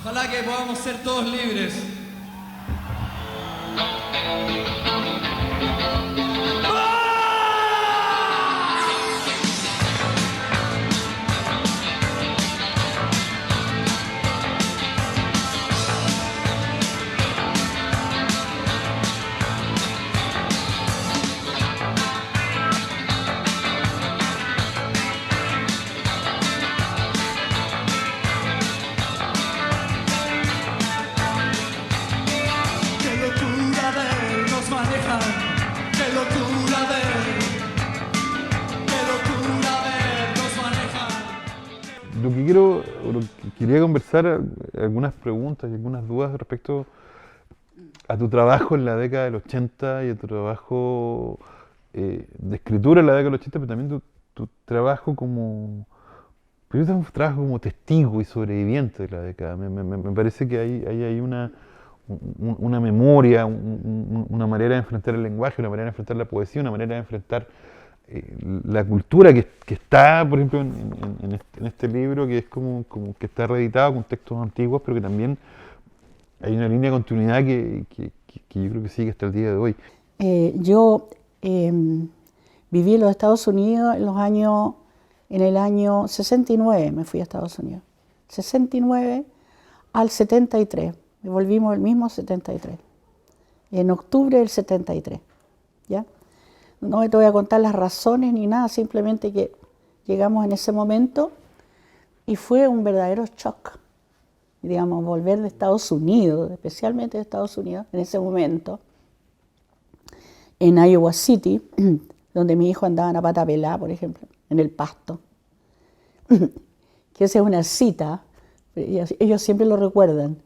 Ojalá que podamos ser todos libres. Lo que quiero, lo que quería conversar, algunas preguntas y algunas dudas respecto a tu trabajo en la década del 80 y a tu trabajo de escritura en la década del 80, pero también tu trabajo como, pero un trabajo como testigo y sobreviviente de la década. Me parece que hay una memoria, una manera de enfrentar el lenguaje, una manera de enfrentar la poesía, una manera de enfrentar la cultura que está, por ejemplo, en este libro, que es como que está reeditado con textos antiguos, pero que también hay una línea de continuidad que yo creo que sigue hasta el día de hoy. Yo viví en los Estados Unidos en el año 69, me fui a Estados Unidos. 69 al 73, me volvimos el mismo 73, en octubre del 73, ¿ya? No te voy a contar las razones ni nada, simplemente que llegamos en ese momento y fue un verdadero shock, digamos, volver de Estados Unidos, especialmente de Estados Unidos, en ese momento, en Iowa City, donde mi hijo andaba a pata pelada, por ejemplo, en el pasto, que esa es una cita, ellos siempre lo recuerdan.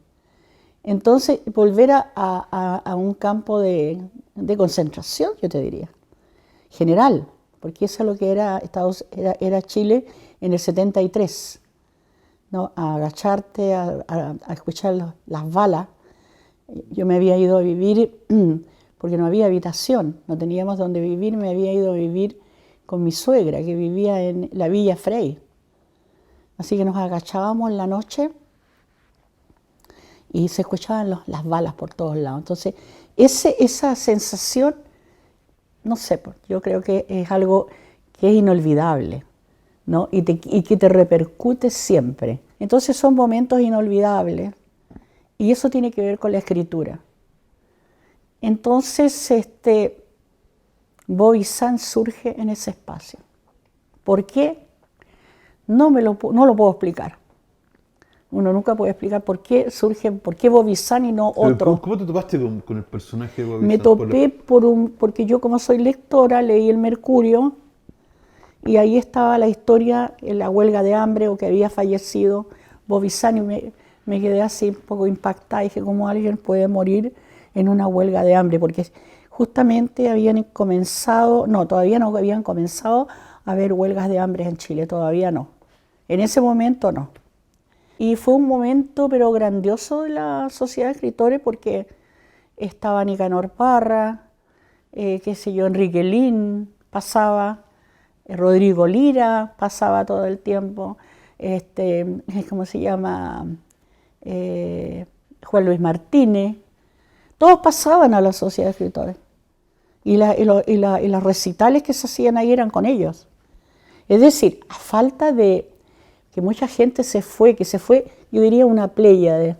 Entonces, volver a un campo de concentración, yo te diría, general, porque eso es lo que era Chile en el 73, ¿no? A agacharte, a escuchar las balas. Yo me había ido a vivir, porque no había habitación, no teníamos donde vivir, me había ido a vivir con mi suegra, que vivía en la Villa Frey. Así que nos agachábamos en la noche y se escuchaban las balas por todos lados. Entonces, esa sensación, no sé, yo creo que es algo que es inolvidable, ¿no? Y que te repercute siempre. Entonces son momentos inolvidables y eso tiene que ver con la escritura. Entonces Bobby Sands surge en ese espacio. ¿Por qué? No lo puedo explicar. Uno nunca puede explicar por qué surge, por qué Bobby Sands y no otro. ¿Cómo te topaste con el personaje de Bobby Me Sands? topé porque yo, como soy lectora, leí el Mercurio y ahí estaba la historia en la huelga de hambre o que había fallecido Bobby Sands y me quedé así un poco impactada. Dije, ¿cómo alguien puede morir en una huelga de hambre? Porque justamente habían comenzado, no, todavía no habían comenzado a haber huelgas de hambre en Chile, todavía no. En ese momento no. Y fue un momento pero grandioso de la Sociedad de Escritores porque estaba Nicanor Parra, qué sé yo, Enrique Lin pasaba, Rodrigo Lira pasaba todo el tiempo, ¿cómo se llama? Juan Luis Martínez. Todos pasaban a la Sociedad de Escritores y los recitales que se hacían ahí eran con ellos. Es decir, a falta de que mucha gente se fue, yo diría una pléyade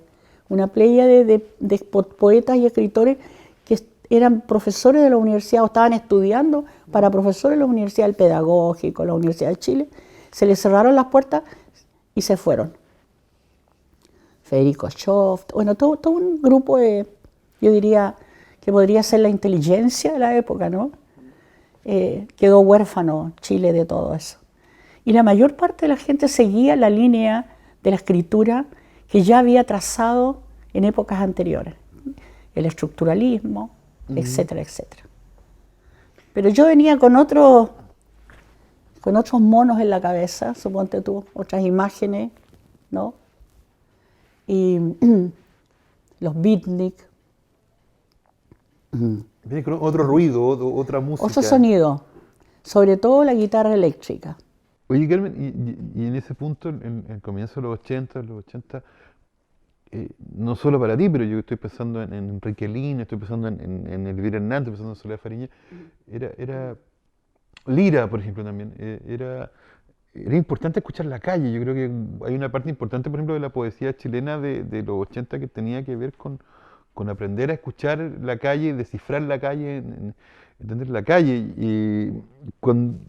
de poetas y escritores que eran profesores de la universidad o estaban estudiando para profesores de la Universidad del Pedagógico, la Universidad de Chile, se les cerraron las puertas y se fueron. Federico Schoft, bueno, todo un grupo yo diría que podría ser la inteligencia de la época, ¿no? Quedó huérfano Chile de todo eso. Y la mayor parte de la gente seguía la línea de la escritura que ya había trazado en épocas anteriores. El estructuralismo, etcétera, etcétera. Pero yo venía con otros monos en la cabeza, suponte tú, otras imágenes, ¿no? Y los beatnik. Viene con otro ruido, otra música. Otro sonido, sobre todo la guitarra eléctrica. Oye, Carmen, y en ese punto, en el comienzo de los 80, no solo para ti, pero yo estoy pensando en Enrique Lihn, estoy pensando en Elvira Hernández, estoy pensando en Soledad Fariña, era Lira, por ejemplo, también, era importante escuchar la calle. Yo creo que hay una parte importante, por ejemplo, de la poesía chilena de los 80 que tenía que ver con aprender a escuchar la calle, descifrar la calle, entender la calle. Y cuando,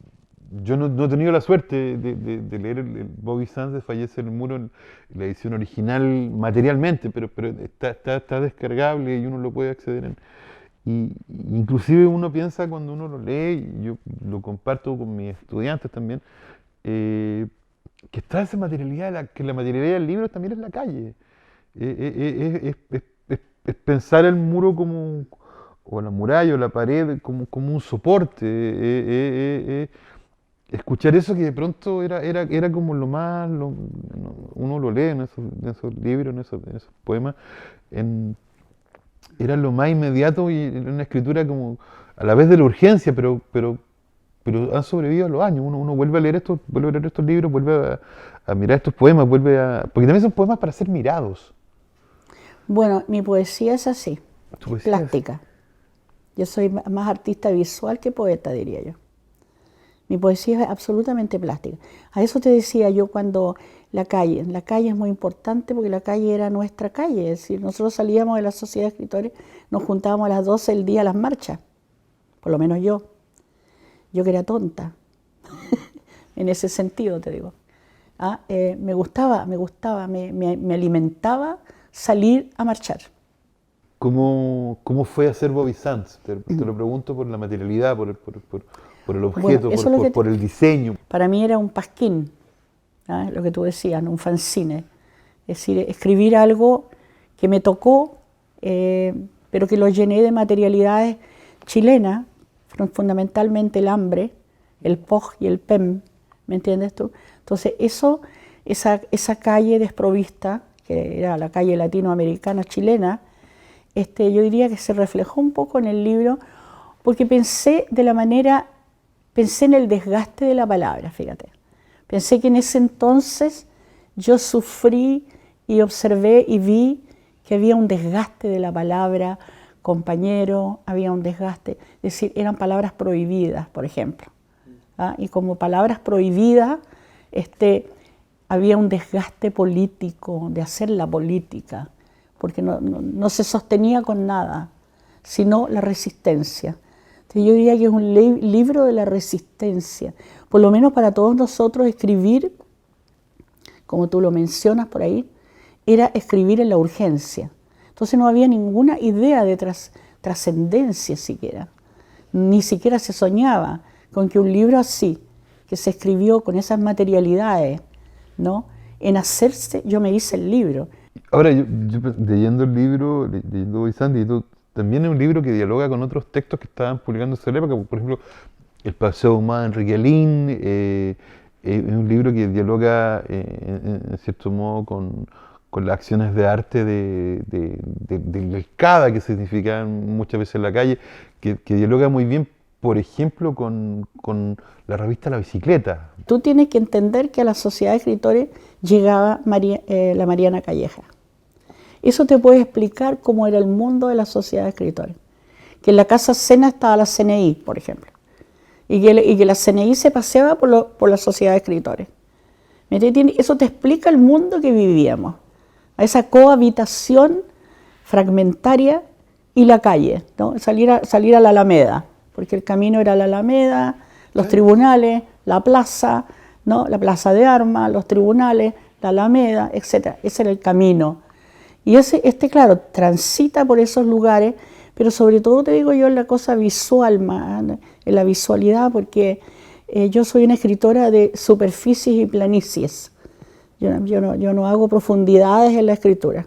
yo no he tenido la suerte de leer el Bobby Sands de Fallece en el Muro en la edición original materialmente, pero está descargable y uno lo puede acceder y inclusive uno piensa cuando uno lo lee, y yo lo comparto con mis estudiantes también, que está esa materialidad, que la materialidad del libro también es la calle. Es pensar el muro como, o la muralla o la pared como un soporte. Escuchar eso que de pronto era como lo más, uno lo lee en esos libros, en esos poemas, era lo más inmediato y era una escritura como a la vez de la urgencia, pero han sobrevivido a los años. Uno vuelve a leer estos libros, vuelve a mirar estos poemas, porque también son poemas para ser mirados. Bueno, mi poesía es así, Tu poesía es plástica. Yo soy más artista visual que poeta, diría yo. Mi poesía es absolutamente plástica. A eso te decía yo cuando la calle es muy importante porque la calle era nuestra calle. Es decir, nosotros salíamos de la sociedad de escritores, nos juntábamos a las 12 del día a las marchas, por lo menos yo que era tonta, en ese sentido te digo. Me gustaba, me alimentaba salir a marchar. ¿Cómo fue hacer Bobby Sands? Te lo pregunto por la materialidad, por el objeto, Bueno, por el diseño. Para mí era un pasquín, lo que tú decías, un fanzine. Es decir, escribir algo que me tocó, pero que lo llené de materialidades chilenas, fundamentalmente el hambre, el POG y el PEM, ¿me entiendes tú? Entonces esa calle desprovista, que era la calle latinoamericana chilena, yo diría que se reflejó un poco en el libro, porque pensé en el desgaste de la palabra, fíjate. Pensé que en ese entonces yo sufrí y observé y vi que había un desgaste de la palabra, compañero, había un desgaste, es decir, eran palabras prohibidas, por ejemplo. Y como palabras prohibidas, había un desgaste político, de hacer la política, porque no se sostenía con nada, sino la resistencia. Entonces yo diría que es un libro de la resistencia, por lo menos para todos nosotros escribir, como tú lo mencionas por ahí, era escribir en la urgencia. Entonces no había ninguna idea de trascendencia siquiera, ni siquiera se soñaba con que un libro así, que se escribió con esas materialidades, ¿no? En hacerse, yo me hice el libro. Ahora, yo leyendo el libro, leyendo Bobby Sands, también es un libro que dialoga con otros textos que estaban publicándose en la época, por ejemplo, El Paseo Humano de Enrique Lihn, es un libro que dialoga en cierto modo con las acciones de arte del Elcada, que significan muchas veces en la calle, que dialoga muy bien, por ejemplo, con la revista La Bicicleta. Tú tienes que entender que a la sociedad de escritores llegaba la Mariana Calleja. Eso te puede explicar cómo era el mundo de la sociedad de escritores. Que en la Casa Sena estaba la CNI, por ejemplo, y que la CNI se paseaba por la sociedad de escritores. Eso te explica el mundo que vivíamos, a esa cohabitación fragmentaria y la calle, ¿no? Salir a la Alameda, porque el camino era la Alameda, los tribunales, la plaza, ¿no? La plaza de armas, los tribunales, la Alameda, etc. Ese era el camino. Y claro, transita por esos lugares, pero sobre todo te digo yo en la cosa visual, en la visualidad, porque yo soy una escritora de superficies y planicies. Yo no hago profundidades en la escritura.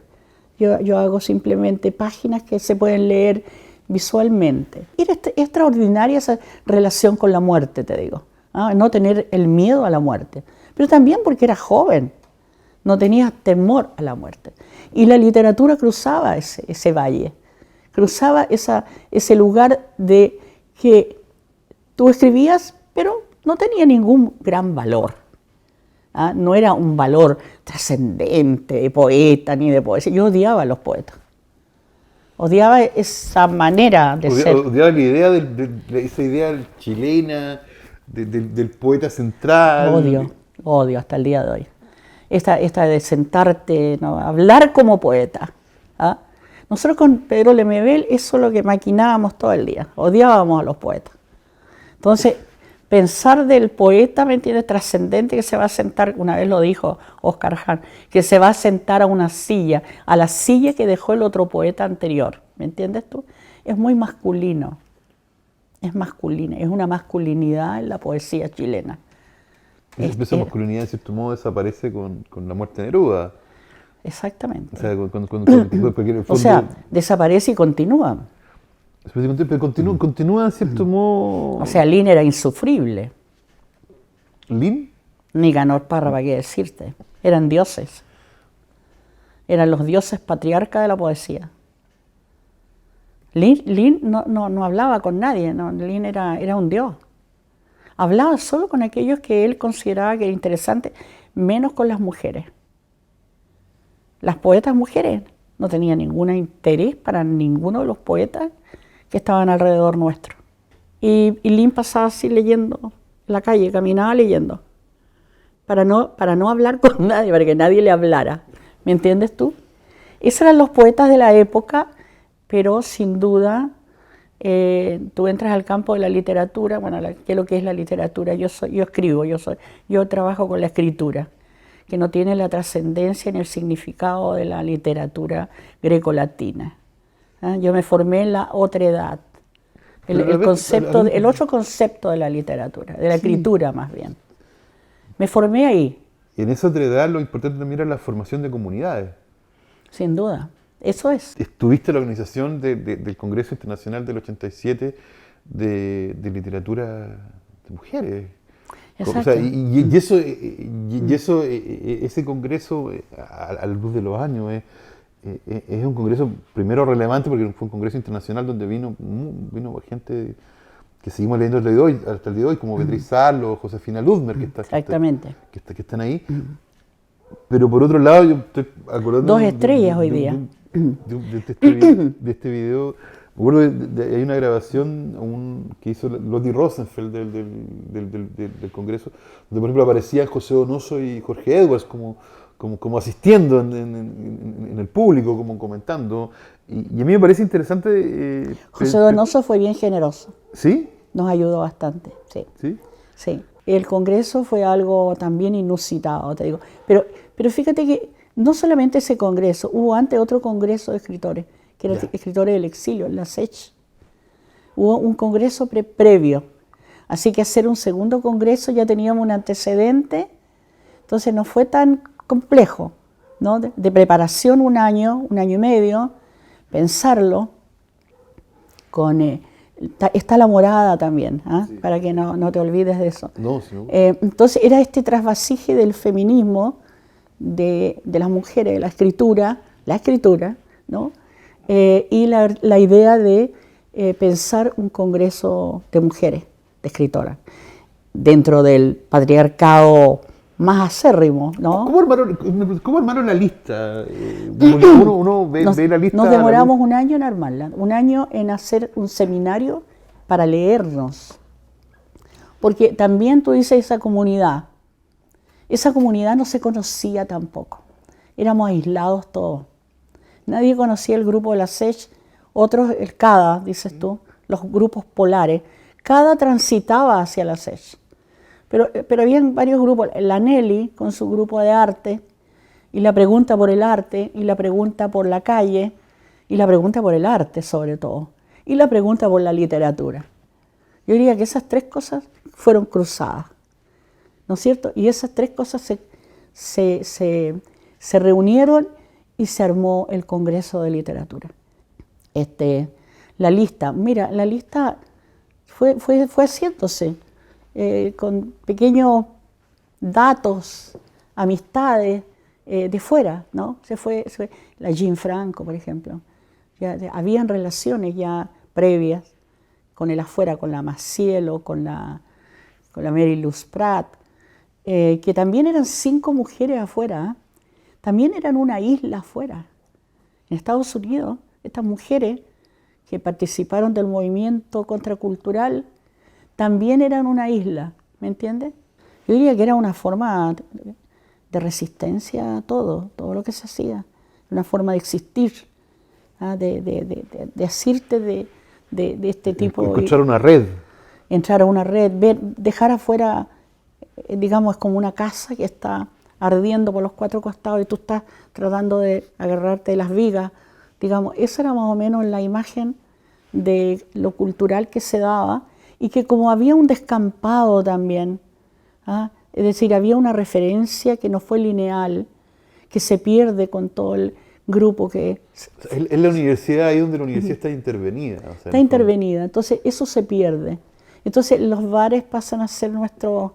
Yo hago simplemente páginas que se pueden leer visualmente. Era extraordinaria esa relación con la muerte, te digo. No tener el miedo a la muerte. Pero también porque era joven, no tenía temor a la muerte. Y la literatura cruzaba ese valle, cruzaba ese lugar de que tú escribías, pero no tenía ningún gran valor. ¿ah? No era un valor trascendente de poeta ni de poesía. Yo odiaba a los poetas. Odiaba esa manera de ser. Odiaba la idea esa idea chilena del poeta central. Odio hasta el día de hoy. Esta de sentarte, ¿no? Hablar como poeta. ¿Ah? Nosotros con Pedro Lemebel eso es lo que maquinábamos todo el día. Odiábamos a los poetas. Entonces, pensar del poeta, ¿me entiendes? Trascendente, que se va a sentar, una vez lo dijo Oscar Hahn, que se va a sentar a una silla, a la silla que dejó el otro poeta anterior. ¿Me entiendes tú? Es muy masculino. Es masculina, es una masculinidad en la poesía chilena. Esa masculinidad, de cierto modo, desaparece con la muerte de Neruda. Exactamente. O sea, porque en el fondo, desaparece y continúa. Pero continúa en cierto modo. O sea, Lin era insufrible. ¿Lin? Nicanor Parra, ¿para qué decirte? Eran dioses. Eran los dioses patriarcas de la poesía. Lin no hablaba con nadie, ¿no? Lin era un dios. Hablaba solo con aquellos que él consideraba que era interesante, menos con las mujeres. Las poetas mujeres no tenían ningún interés para ninguno de los poetas que estaban alrededor nuestro. Y Lin pasaba así leyendo en la calle, caminaba leyendo, para no hablar con nadie, para que nadie le hablara. ¿Me entiendes tú? Esos eran los poetas de la época, pero sin duda tú entras al campo de la literatura. Bueno, ¿qué es lo que es la literatura? Yo escribo, yo trabajo con la escritura, que no tiene la trascendencia ni el significado de la literatura grecolatina. ¿Ah? Yo me formé en la otra edad, el otro concepto de la literatura, de la escritura más bien. Me formé ahí. Y en esa otra edad lo importante también era la formación de comunidades. Sin duda, eso es. Estuviste en la organización del Congreso Internacional del 87 de literatura de mujeres. Exacto. O sea, ese congreso, a la luz de los años, es un congreso primero relevante porque fue un congreso internacional donde vino gente que seguimos leyendo hasta el día de hoy, como Beatriz Salo, Josefina Ludmer, que están ahí. Pero por otro lado, yo estoy acordando... Dos estrellas hoy día. De este video. Me acuerdo hay una grabación que hizo Lottie Rosenfeld del Congreso, donde por ejemplo aparecían José Donoso y Jorge Edwards como asistiendo en el público, como comentando. Y a mí me parece interesante... José Donoso fue bien generoso. ¿Sí? Nos ayudó bastante, sí. ¿Sí? Sí. El Congreso fue algo también inusitado, te digo. Pero fíjate que no solamente ese Congreso, hubo antes otro Congreso de escritores, que eran escritores del exilio, la SECH. Hubo un Congreso previo. Así que hacer un segundo Congreso ya teníamos un antecedente, entonces no fue tan complejo, ¿no? De preparación un año y medio, pensarlo con... está la morada también, ¿eh? Sí. Para que no te olvides de eso. No, sí. Entonces era este trasvasije del feminismo, de las mujeres, de la escritura, ¿no? Y la idea de pensar un congreso de mujeres, de escritoras, dentro del patriarcado más acérrimo, ¿no? ¿Cómo armaron la lista? Uno ve la lista. Nos demoramos un año en armarla, un año en hacer un seminario para leernos. Porque también tú dices esa comunidad no se conocía tampoco. Éramos aislados todos. Nadie conocía el grupo de la SECH, otros el CADA, dices tú, los grupos polares. CADA transitaba hacia la SECH. Pero habían varios grupos, la Nelly con su grupo de arte, y la pregunta por el arte, y la pregunta por la calle, y la pregunta por el arte sobre todo, y la pregunta por la literatura. Yo diría que esas tres cosas fueron cruzadas, ¿no es cierto? Y esas tres cosas se reunieron y se armó el Congreso de Literatura. La lista fue haciéndose. Con pequeños datos, amistades de fuera, ¿no? La Jean Franco, por ejemplo. Habían relaciones ya previas con el afuera, con la Macielo, con la Mary Luz Pratt, que también eran 5 mujeres afuera, también eran una isla afuera. En Estados Unidos, estas mujeres que participaron del movimiento contracultural también eran una isla, ¿me entiendes? Yo diría que era una forma de resistencia a todo lo que se hacía, una forma de existir, de asirte de este tipo. Encontrar una red. Entrar a una red, dejar afuera, digamos, es como una casa que está ardiendo por los 4 costados y tú estás tratando de agarrarte de las vigas, digamos, esa era más o menos la imagen de lo cultural que se daba y que como había un descampado también, es decir, había una referencia que no fue lineal, que se pierde con todo el grupo que... Es la universidad, ahí donde la universidad está intervenida. O sea, está intervenida, entonces eso se pierde. Entonces los bares pasan a ser nuestros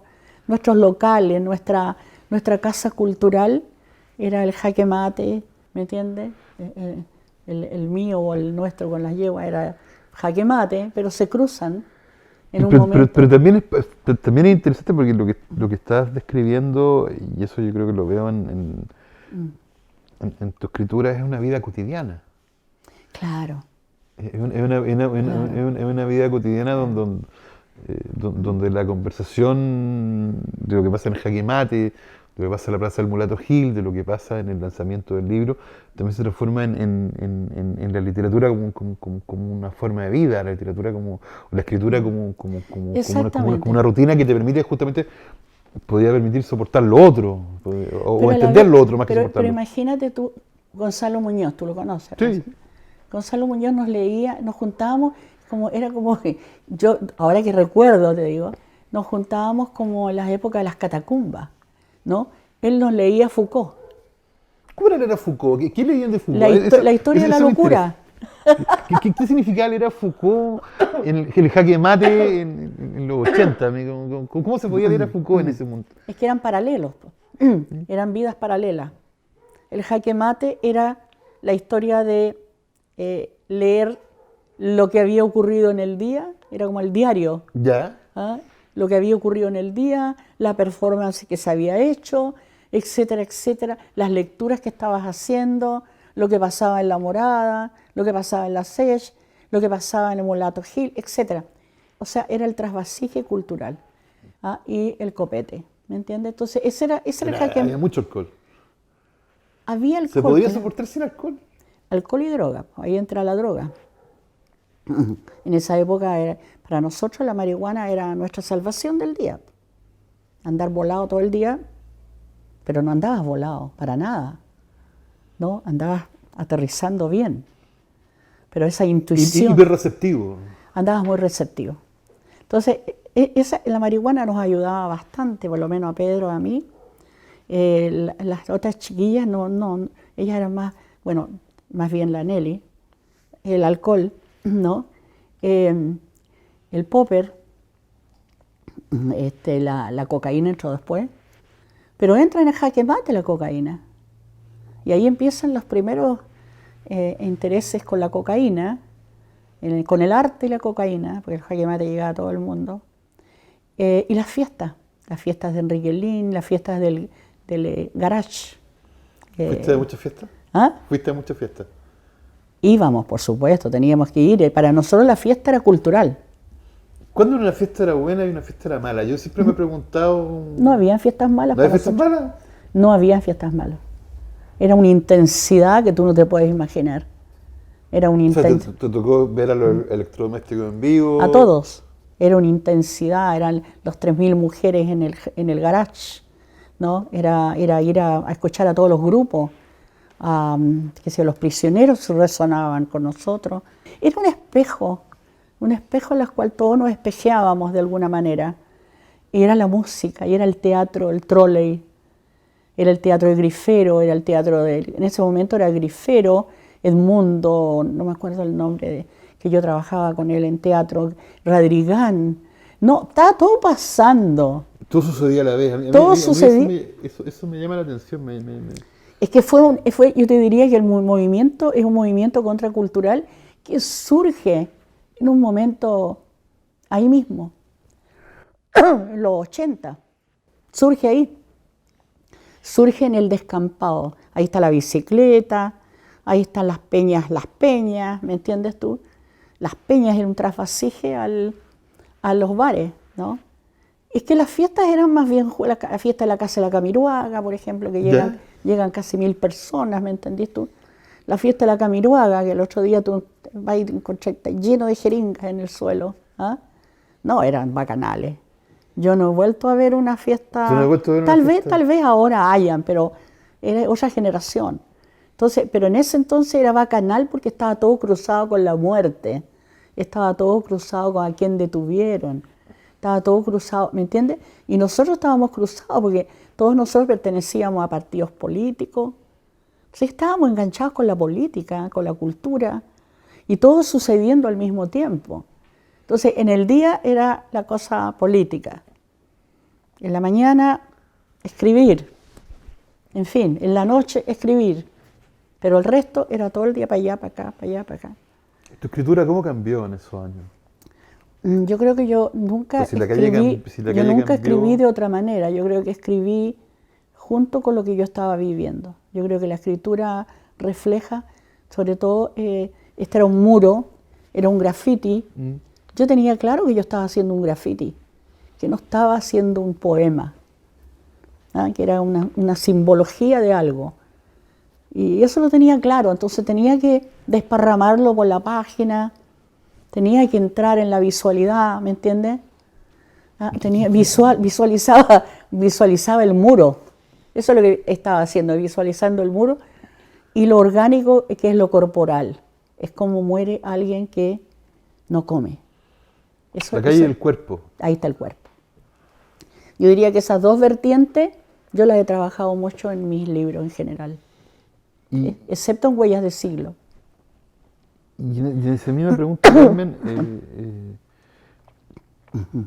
locales, nuestra casa cultural era el jaque mate, ¿me entiendes? El mío o el nuestro con las yeguas era jaque mate, pero se cruzan en un momento. Pero también es interesante porque lo que estás describiendo, y eso yo creo que lo veo en tu escritura, es una vida cotidiana. Claro. Es una vida cotidiana donde la conversación de lo que pasa en el jaque mate, de lo que pasa en la Plaza del Mulato Gil, de lo que pasa en el lanzamiento del libro, también se transforma en la literatura como una forma de vida, la literatura como la escritura como una rutina que te permite justamente, podría permitir soportar lo otro, o entender lo otro más que soportarlo. Pero imagínate tú, Gonzalo Muñoz, tú lo conoces. Sí. Gonzalo Muñoz nos leía, nos juntábamos, era como que yo, ahora que recuerdo, te digo, nos juntábamos como en las épocas de las catacumbas, ¿no? Él nos leía Foucault. ¿Cómo era Foucault? ¿Qué leían de Foucault? La historia de la locura. ¿Qué significaba leer a Foucault en el jaque mate en los 80? ¿Cómo se podía leer a Foucault en ese mundo? Es que eran paralelos, eran vidas paralelas. El jaque mate era la historia de leer lo que había ocurrido en el día, era como el diario. Ya. Lo que había ocurrido en el día, la performance que se había hecho, etcétera, etcétera, las lecturas que estabas haciendo, lo que pasaba en La Morada, lo que pasaba en la SES, lo que pasaba en el Mulato Gil, etcétera. O sea, era el trasvasije cultural y el copete, ¿me entiendes? Entonces, ese era el jaque. Había mucho alcohol. Había alcohol. ¿Se podía soportar sin alcohol? Alcohol y droga, ahí entra la droga. En esa época, para nosotros la marihuana era nuestra salvación del día. Andar volado todo el día, pero no andabas volado, para nada. ¿No? Andabas aterrizando bien. Pero esa intuición... Hiper receptivo. Andabas muy receptivo. Entonces, la marihuana nos ayudaba bastante, por lo menos a Pedro, a mí. Las otras chiquillas, no, ellas eran más, bueno, más bien la Nelly, el alcohol, ¿no? El popper, la cocaína entró después, pero entra en el jaque mate la cocaína. Y ahí empiezan los primeros intereses con la cocaína, con el arte y la cocaína, porque el jaque mate llegaba a todo el mundo. Y las fiestas de Enrique Lin, las fiestas del garage. ¿Fuiste a muchas fiestas? ¿Fuiste a muchas fiestas? Íbamos, por supuesto, teníamos que ir. Para nosotros la fiesta era cultural. ¿Cuándo una fiesta era buena y una fiesta era mala? Yo siempre me he preguntado... No había fiestas malas. ¿No había fiestas malas? No había fiestas malas. Era una intensidad que tú no te puedes imaginar. Era una intensidad. ¿Te tocó ver a los electrodomésticos en vivo? A todos. Era una intensidad, eran los 3.000 mujeres en el garage, ¿no? Era ir a escuchar a todos los grupos. Los prisioneros resonaban con nosotros. Era un espejo en el cual todos nos espejeábamos de alguna manera. Y era la música, y era el teatro, el trolley, era el teatro de Grifero, era el teatro en ese momento era Grifero, Edmundo, no me acuerdo el nombre, que yo trabajaba con él en teatro, Radrigán. No, estaba todo pasando. Todo sucedía a la vez. Todo sucedía. Eso me llama la atención. Es que yo te diría que el movimiento es un movimiento contracultural que surge en un momento ahí mismo, en los 80. surge ahí, surge en el descampado. Ahí está la bicicleta, ahí están las peñas, ¿me entiendes tú? Las peñas eran un trasvasije a los bares, ¿no? Es que las fiestas eran más bien la fiesta de la Casa de la Camiruaga, por ejemplo, que llegan casi 1000 personas, ¿me entendís tú? La fiesta de la Camiruaga, que el otro día tú vas a encontrar lleno de jeringas en el suelo. ¿Ah? No, eran bacanales. Yo no he vuelto a ver una fiesta. ¿No he vuelto a ver una fiesta? Tal vez ahora hayan, pero era otra generación. Entonces, pero en ese entonces era bacanal porque estaba todo cruzado con la muerte. Estaba todo cruzado con a quien detuvieron. Estaba todo cruzado, ¿me entiendes? Y nosotros estábamos cruzados porque todos nosotros pertenecíamos a partidos políticos. Entonces estábamos enganchados con la política, con la cultura, y todo sucediendo al mismo tiempo. Entonces, en el día era la cosa política. En la mañana, escribir. En fin, en la noche, escribir. Pero el resto era todo el día para allá, para acá, para allá, para acá. ¿Tu escritura cómo cambió en esos años? Yo creo que yo nunca escribí de otra manera. Yo creo que escribí junto con lo que yo estaba viviendo. Yo creo que la escritura refleja, sobre todo, este era un muro, era un graffiti. Yo tenía claro que yo estaba haciendo un graffiti, que no estaba haciendo un poema, ¿ah? Que era una simbología de algo. Y eso lo tenía claro, entonces tenía que desparramarlo por la página, tenía que entrar en la visualidad, ¿me entiendes? ¿Ah? Visualizaba el muro. Eso es lo que estaba haciendo, visualizando el muro. Y lo orgánico, que es lo corporal. Es como muere alguien que no come. La calle del cuerpo. Ahí está el cuerpo. Yo diría que esas dos vertientes yo las he trabajado mucho en mis libros en general. Excepto en Huellas de Siglo. Y en esa misma pregunta, Carmen,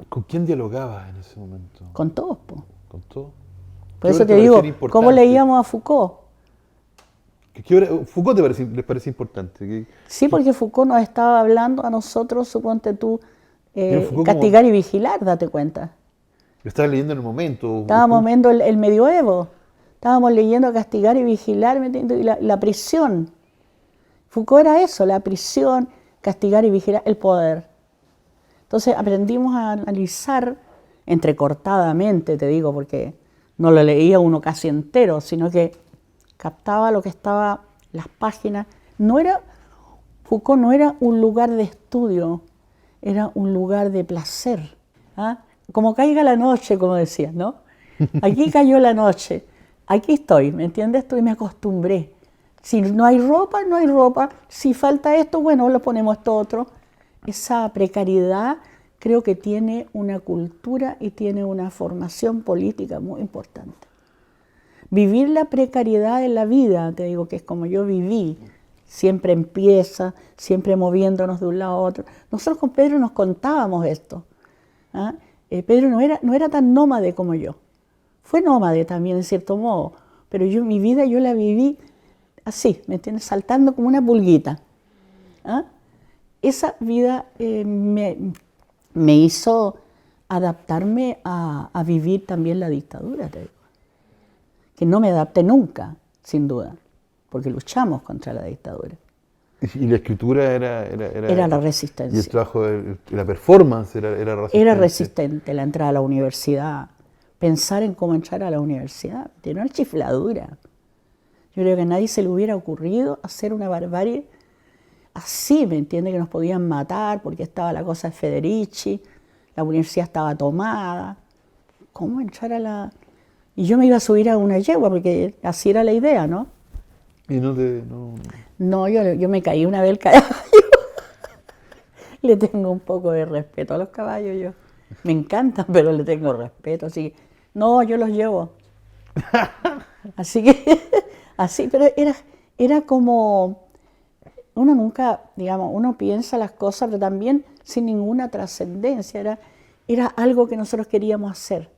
¿con quién dialogabas en ese momento? Con todos, po. ¿Con todos? Por eso te digo, ¿cómo leíamos a Foucault? ¿Foucault les parece importante? Sí, porque Foucault nos estaba hablando a nosotros, suponte tú, castigar y vigilar, date cuenta. Lo estabas leyendo en el momento. Estábamos viendo el medioevo, estábamos leyendo castigar y vigilar, y la prisión. Foucault era eso, la prisión, castigar y vigilar, el poder. Entonces aprendimos a analizar entrecortadamente, te digo, porque no lo leía uno casi entero, sino que captaba lo que estaba, las páginas. Foucault no era un lugar de estudio, era un lugar de placer. ¿Ah? Como caiga la noche, como decías, ¿no? Aquí cayó la noche, aquí estoy, ¿me entiendes? Y me acostumbré. Si no hay ropa, no hay ropa. Si falta esto, bueno, lo ponemos esto otro. Esa precariedad creo que tiene una cultura y tiene una formación política muy importante. Vivir la precariedad en la vida, te digo que es como yo viví, siempre empieza, siempre moviéndonos de un lado a otro. Nosotros con Pedro nos contábamos esto. ¿Ah? Pedro no era tan nómade como yo. Fue nómade también, en cierto modo, pero mi vida yo la viví así, ¿me entiendes? Saltando como una pulguita. ¿Ah? Esa vida me hizo adaptarme a vivir también la dictadura, te digo. Que no me adapté nunca, sin duda, porque luchamos contra la dictadura. Y la escritura era la resistencia. Y el trabajo, la performance era resistente. Era resistente la entrada a la universidad, pensar en cómo entrar a la universidad, tiene una chifladura. Yo creo que a nadie se le hubiera ocurrido hacer una barbarie así, ¿me entiende? Que nos podían matar porque estaba la cosa de Federici, la universidad estaba tomada. ¿Cómo entrar a la...? Y yo me iba a subir a una yegua porque así era la idea, ¿no? Y No, yo me caí una vez el caballo. Le tengo un poco de respeto a los caballos yo. Me encantan, pero le tengo respeto, así que, no, yo los llevo. Así que, así, pero era como, uno nunca, digamos, uno piensa las cosas, pero también sin ninguna trascendencia, era algo que nosotros queríamos hacer.